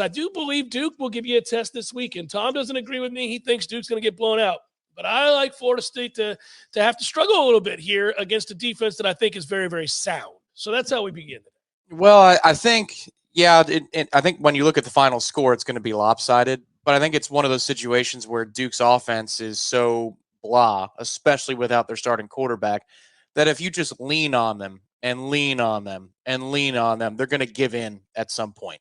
I do believe Duke will give you a test this week, and Tom doesn't agree with me. He thinks Duke's going to get blown out. But I like Florida State to have to struggle a little bit here against a defense that I think is very, very sound. So that's how we begin. Well, I think, yeah, I think when you look at the final score, it's going to be lopsided. But I think it's one of those situations where Duke's offense is so blah, especially without their starting quarterback, that if you just lean on them and lean on them and lean on them, they're going to give in at some point.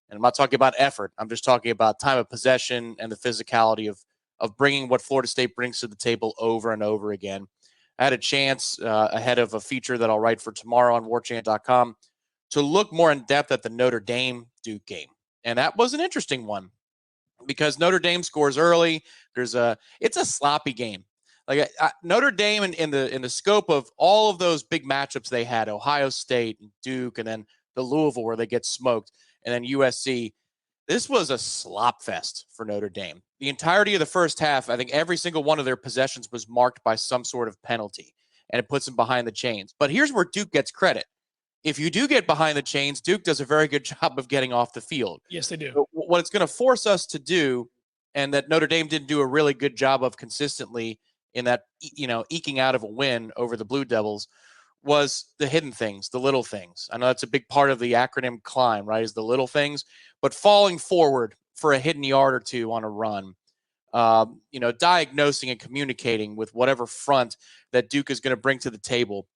And I'm not talking about effort. I'm just talking about time of possession and the physicality of bringing what Florida State brings to the table over and over again. I had a chance ahead of a feature that I'll write for tomorrow on warchant.com to look more in depth at the Notre Dame-Duke game. And that was an interesting one because Notre Dame scores early. It's a sloppy game. Like Notre Dame in the scope of all of those big matchups they had, Ohio State and Duke, and then the Louisville where they get smoked, and then USC. This was a slop fest for Notre Dame. The entirety of the first half, I think every single one of their possessions was marked by some sort of penalty, and it puts them behind the chains. But here's where Duke gets credit. If you do get behind the chains, Duke does a very good job of getting off the field. Yes, they do. But what it's going to force us to do, and that Notre Dame didn't do a really good job of consistently in that, eking out of a win over the Blue Devils, was the hidden things, the little things. I know that's a big part of the acronym CLIMB, right, is the little things. But falling forward for a hidden yard or two on a run, diagnosing and communicating with whatever front that Duke is going to bring to the table.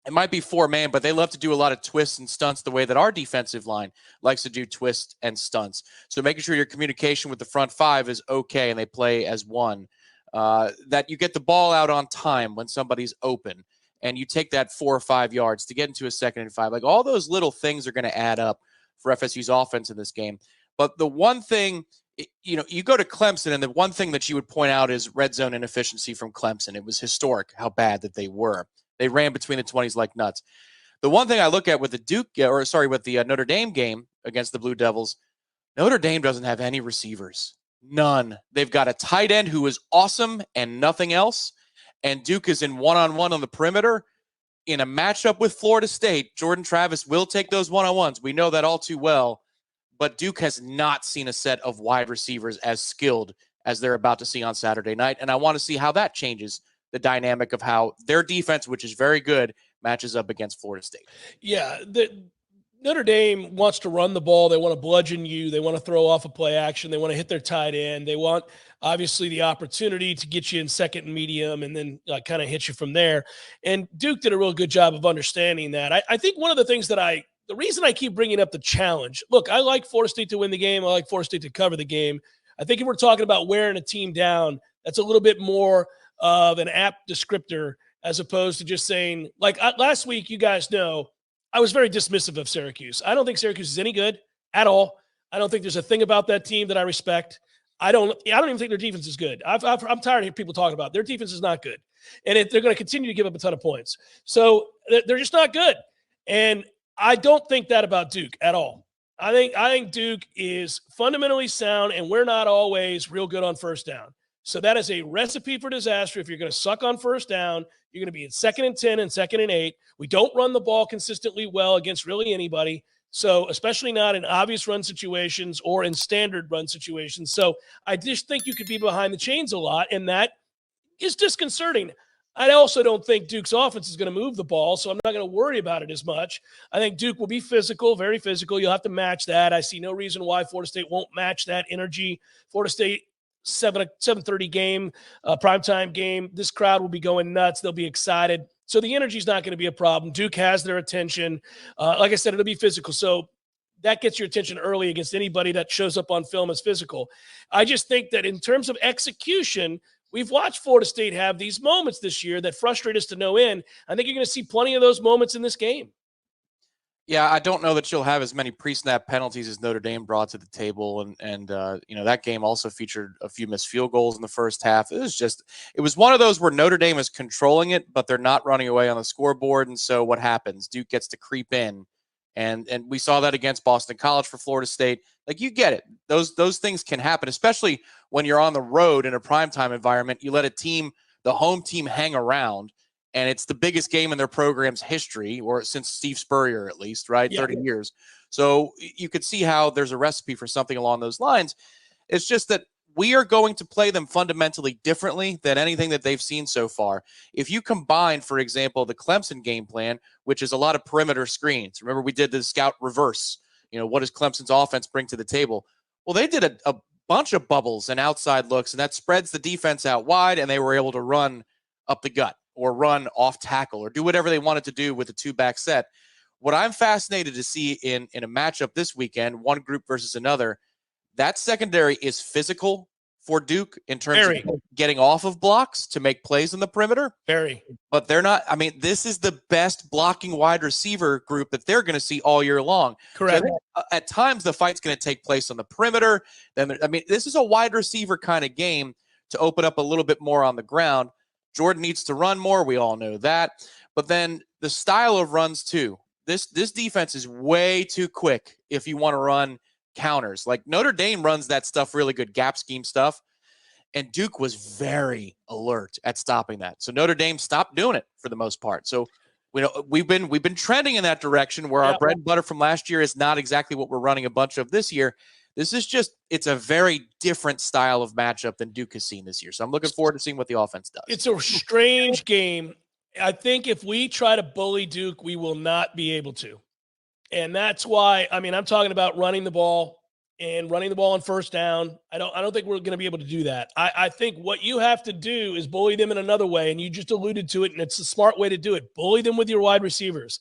It might be four-man, but they love to do a lot of twists and stunts the way that our defensive line likes to do twists and stunts. So making sure your communication with the front five is okay and they play as one. That you get the ball out on time when somebody's open and you take that 4 or 5 yards to get into a 2nd and 5. Like all those little things are going to add up for FSU's offense in this game. But the one thing, you go to Clemson, and the one thing that you would point out is red zone inefficiency from Clemson. It was historic how bad that they were. They ran between the 20s like nuts. The one thing I look at with the Notre Dame game against the Blue Devils, Notre Dame doesn't have any receivers. None. They've got a tight end who is awesome and nothing else. And Duke is in one-on-one on the perimeter. In a matchup with Florida State, Jordan Travis will take those one-on-ones. We know that all too well. But Duke has not seen a set of wide receivers as skilled as they're about to see on Saturday night. And I want to see how that changes the dynamic of how their defense, which is very good, matches up against Florida State. Yeah, Notre Dame wants to run the ball. They want to bludgeon you. They want to throw off a play action. They want to hit their tight end. They want, obviously, the opportunity to get you in second and medium and then kind of hit you from there. And Duke did a real good job of understanding that. I think one of the things the reason I keep bringing up the challenge, look, I like Florida State to win the game. I like Florida State to cover the game. I think if we're talking about wearing a team down, that's a little bit more of an apt descriptor as opposed to just saying, like last week, you guys know, I was very dismissive of Syracuse. I don't think Syracuse is any good at all. I don't think there's a thing about that team that I respect. I don't even think their defense is good. I'm tired of people talking about it. Their defense is not good. And they're going to continue to give up a ton of points. So they're just not good. And I don't think that about Duke at all. I think Duke is fundamentally sound, and we're not always real good on first down. So that is a recipe for disaster. If you're going to suck on first down, you're going to be in 2nd and 10 and 2nd and 8. We don't run the ball consistently well against really anybody. So especially not in obvious run situations or in standard run situations. So I just think you could be behind the chains a lot, and that is disconcerting. I also don't think Duke's offense is going to move the ball, so I'm not going to worry about it as much. I think Duke will be physical, very physical. You'll have to match that. I see no reason why Florida State won't match that energy. Florida State, 7:30 game, primetime game. This crowd will be going nuts. They'll be excited. So the energy is not going to be a problem. Duke has their attention. Like I said, it'll be physical. So that gets your attention early against anybody that shows up on film as physical. I just think that in terms of execution, we've watched Florida State have these moments this year that frustrate us to no end. I think you're going to see plenty of those moments in this game. Yeah, I don't know that you'll have as many pre-snap penalties as Notre Dame brought to the table, and that game also featured a few missed field goals in the first half. It was one of those where Notre Dame is controlling it, but they're not running away on the scoreboard. And so what happens? Duke gets to creep in, and we saw that against Boston College for Florida State. Like, you get it; those things can happen, especially when you're on the road in a primetime environment. You let the home team, hang around. And it's the biggest game in their program's history, or since Steve Spurrier, at least, right? Yeah. 30 years. So you could see how there's a recipe for something along those lines. It's just that we are going to play them fundamentally differently than anything that they've seen so far. If you combine, for example, the Clemson game plan, which is a lot of perimeter screens. Remember, we did the scout reverse. What does Clemson's offense bring to the table? Well, they did a bunch of bubbles and outside looks, and that spreads the defense out wide, and they were able to run up the gut or run off tackle or do whatever they wanted to do with a two-back set. What I'm fascinated to see in a matchup this weekend, one group versus another, that secondary is physical for Duke in terms of getting off of blocks to make plays in the perimeter. But they're not. I mean, this is the best blocking wide receiver group that they're going to see all year long. Correct. So at times, the fight's going to take place on the perimeter. Then, this is a wide receiver kind of game to open up a little bit more on the ground. Jordan needs to run more. We all know that. But then the style of runs, too. This defense is way too quick if you want to run counters. Like Notre Dame runs that stuff really good, gap scheme stuff, and Duke was very alert at stopping that. So Notre Dame stopped doing it for the most part. So we've been trending in that direction where our bread and butter from last year is not exactly what we're running a bunch of this year. This is it's a very different style of matchup than Duke has seen this year. So I'm looking forward to seeing what the offense does. It's a strange game. I think if we try to bully Duke, we will not be able to. And that's why, I'm talking about running the ball on first down. I don't think we're going to be able to do that. I think what you have to do is bully them in another way, and you just alluded to it, and it's a smart way to do it. Bully them with your wide receivers.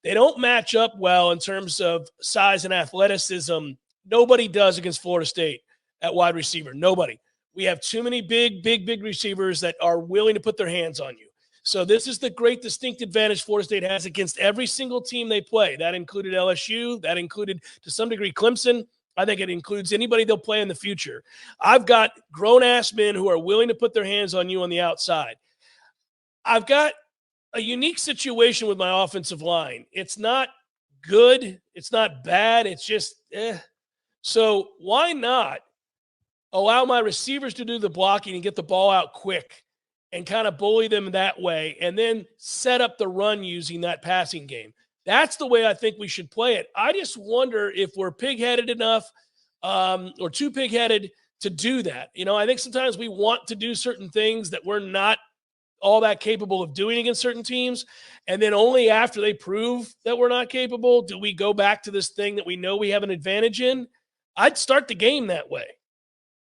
They don't match up well in terms of size and athleticism. Nobody does against Florida State at wide receiver. Nobody. We have too many big receivers that are willing to put their hands on you. So this is the great distinct advantage Florida State has against every single team they play. That included LSU. That included, to some degree, Clemson. I think it includes anybody they'll play in the future. I've got grown-ass men who are willing to put their hands on you on the outside. I've got a unique situation with my offensive line. It's not good. It's not bad. It's just So why not allow my receivers to do the blocking and get the ball out quick and kind of bully them that way, and then set up the run using that passing game? That's the way I think we should play it. I just wonder if we're pig-headed enough or too pig-headed to do that. I think sometimes we want to do certain things that we're not all that capable of doing against certain teams, and then only after they prove that we're not capable do we go back to this thing that we know we have an advantage in. I'd start the game that way.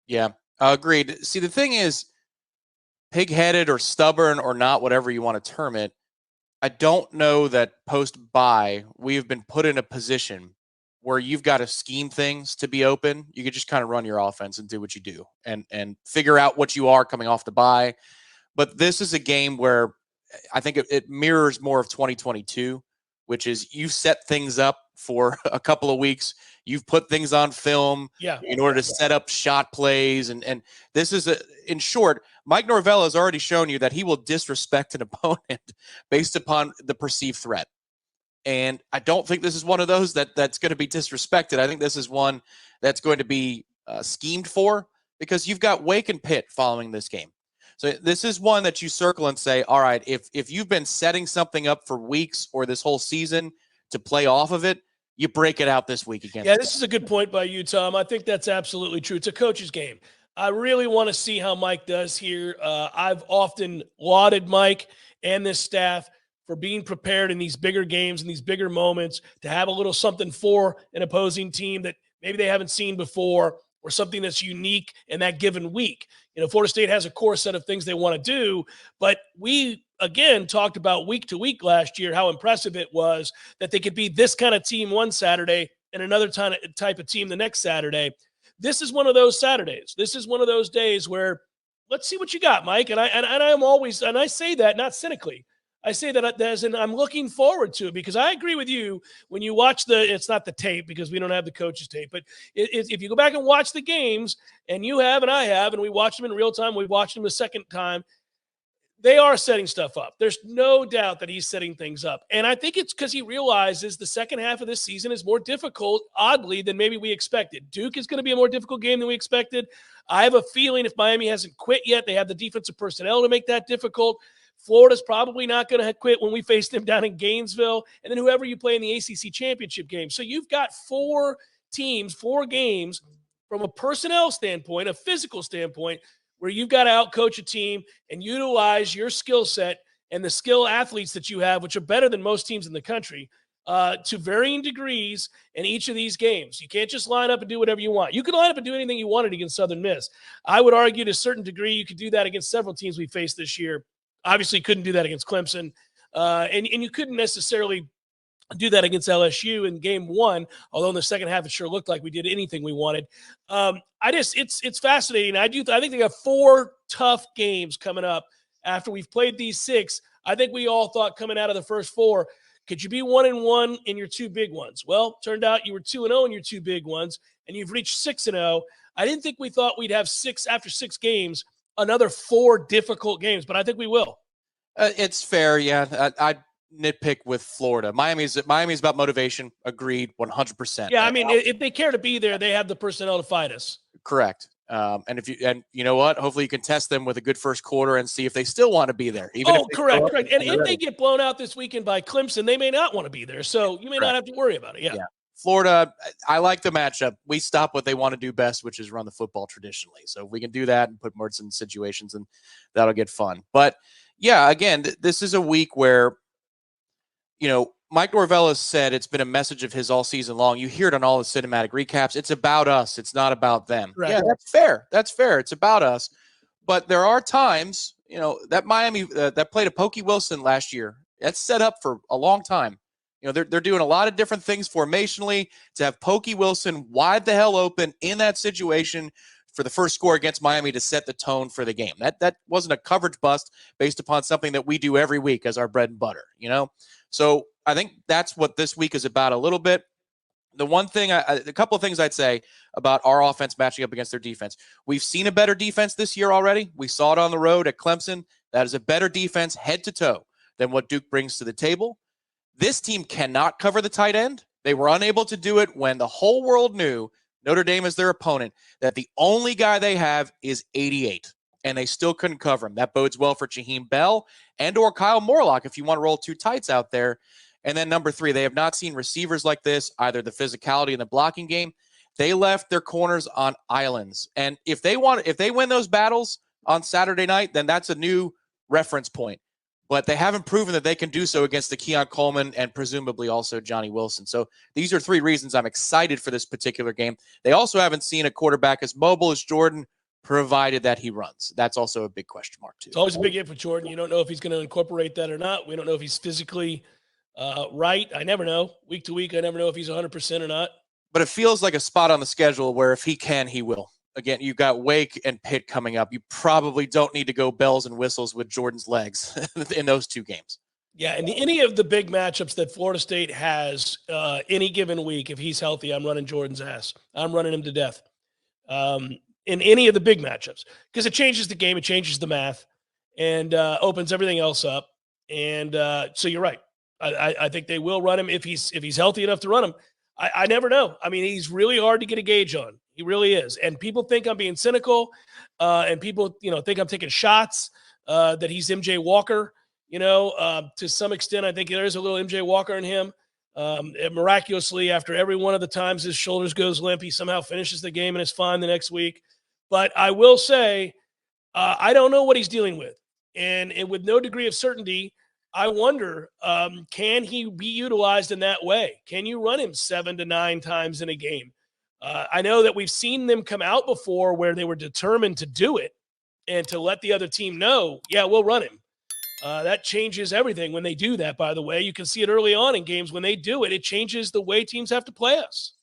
Yeah, agreed. See, the thing is, pig-headed or stubborn or not, whatever you want to term it, I don't know that post-bye we have been put in a position where you've got to scheme things to be open. You could just kind of run your offense and do what you do and figure out what you are coming off the bye. But this is a game where I think it mirrors more of 2022, which is you set things up for a couple of weeks. You've put things on film in order to set up shot plays. And this is, in short, Mike Norvell has already shown you that he will disrespect an opponent based upon the perceived threat. And I don't think this is one of those that's going to be disrespected. I think this is one that's going to be schemed for, because you've got Wake and Pitt following this game. So this is one that you circle and say, all right, if you've been setting something up for weeks or this whole season to play off of it, you break it out this week again. Yeah, this is a good point by you, Tom. I think that's absolutely true. It's a coach's game. I really want to see how Mike does here. I've often lauded Mike and this staff for being prepared in these bigger games and these bigger moments to have a little something for an opposing team that maybe they haven't seen before, or something that's unique in that given week. Florida State has a core set of things they want to do, but we, again, talked about week to week last year how impressive it was that they could be this kind of team one Saturday and another type of team the next Saturday. This is one of those Saturdays. This is one of those days where let's see what you got, Mike. And I'm always, and I say that not cynically. I say that as in I'm looking forward to it, because I agree with you when you watch it's not the tape because we don't have the coach's tape, but if you go back and watch the games, and you have and I have, and we watched them in real time, we watched them a second time, they are setting stuff up. There's no doubt that he's setting things up. And I think it's because he realizes the second half of this season is more difficult, oddly, than maybe we expected. Duke is going to be a more difficult game than we expected. I have a feeling if Miami hasn't quit yet, they have the defensive personnel to make that difficult. Florida's probably not going to quit when we face them down in Gainesville, and then whoever you play in the ACC championship game. So you've got 4 teams, 4 games from a personnel standpoint, a physical standpoint, where you've got to outcoach a team and utilize your skill set and the skill athletes that you have, which are better than most teams in the country, to varying degrees in each of these games. You can't just line up and do whatever you want. You can line up and do anything you wanted against Southern Miss. I would argue to a certain degree you could do that against several teams we faced this year. Obviously couldn't do that against Clemson. And you couldn't necessarily do that against LSU in game 1, although in the second half it sure looked like we did anything we wanted. It's fascinating. I think they got 4 tough games coming up after we've played these 6. I think we all thought coming out of the first 4, could you be 1-1 in your 2 big ones? Well, turned out you were 2-0 in your 2 big ones, and you've reached 6-0. I didn't think we thought we'd have after 6 games, another 4 difficult games, but I think we will. It's fair, yeah. I nitpick with Florida. Miami's about motivation. Agreed, 100%. Yeah, I mean, if they care to be there, they have the personnel to fight us. Correct. And you know what? Hopefully you can test them with a good first quarter and see if they still want to be there. Correct. And if they get blown out this weekend by Clemson, they may not want to be there. So you may not have to worry about it. Yeah. Florida, I like the matchup. We stop what they want to do best, which is run the football traditionally. So if we can do that and put Mertz in situations, and that'll get fun. But yeah, again, this is a week where, Mike Norvell has said it's been a message of his all season long. You hear it on all the cinematic recaps. It's about us. It's not about them. Right. Yeah, that's fair. That's fair. It's about us. But there are times, that Miami that played a Pokey Wilson last year, that's set up for a long time. They're doing a lot of different things formationally to have Pokey Wilson wide the hell open in that situation for the first score against Miami to set the tone for the game. That wasn't a coverage bust based upon something that we do every week as our bread and butter, So I think that's what this week is about a little bit. The one thing, a couple of things I'd say about our offense matching up against their defense. We've seen a better defense this year already. We saw it on the road at Clemson. That is a better defense head to toe than what Duke brings to the table. This team cannot cover the tight end. They were unable to do it when the whole world knew Notre Dame is their opponent, that the only guy they have is 88, and they still couldn't cover him. That bodes well for Jaheim Bell and or Kyle Morlock if you want to roll 2 tights out there. And then number 3, they have not seen receivers like this, either the physicality in the blocking game. They left their corners on islands. And if they win those battles on Saturday night, then that's a new reference point. But they haven't proven that they can do so against the Keon Coleman and presumably also Johnny Wilson. So these are 3 reasons I'm excited for this particular game. They also haven't seen a quarterback as mobile as Jordan, provided that he runs. That's also a big question mark, too. It's always a big if with Jordan. You don't know if he's going to incorporate that or not. We don't know if he's physically right. I never know. Week to week, I never know if he's 100% or not. But it feels like a spot on the schedule where if he can, he will. Again, you've got Wake and Pitt coming up. You probably don't need to go bells and whistles with Jordan's legs in those 2 games. Yeah, and any of the big matchups that Florida State has any given week, if he's healthy, I'm running Jordan's ass. I'm running him to death in any of the big matchups because it changes the game, it changes the math, and opens everything else up. And so you're right. I think they will run him if he's healthy enough to run him. I never know. I mean, he's really hard to get a gauge on. He really is. And people think I'm being cynical, and people, think I'm taking shots, that he's MJ Walker, to some extent. I think there's a little MJ Walker in him. And miraculously, after every one of the times his shoulders goes limp, he somehow finishes the game and is fine the next week. But I will say, I don't know what he's dealing with. And with no degree of certainty, I wonder, can he be utilized in that way? Can you run him 7 to 9 times in a game? I know that we've seen them come out before where they were determined to do it and to let the other team know, yeah, we'll run him. That changes everything when they do that, by the way. You can see it early on in games. When they do it, it changes the way teams have to play us.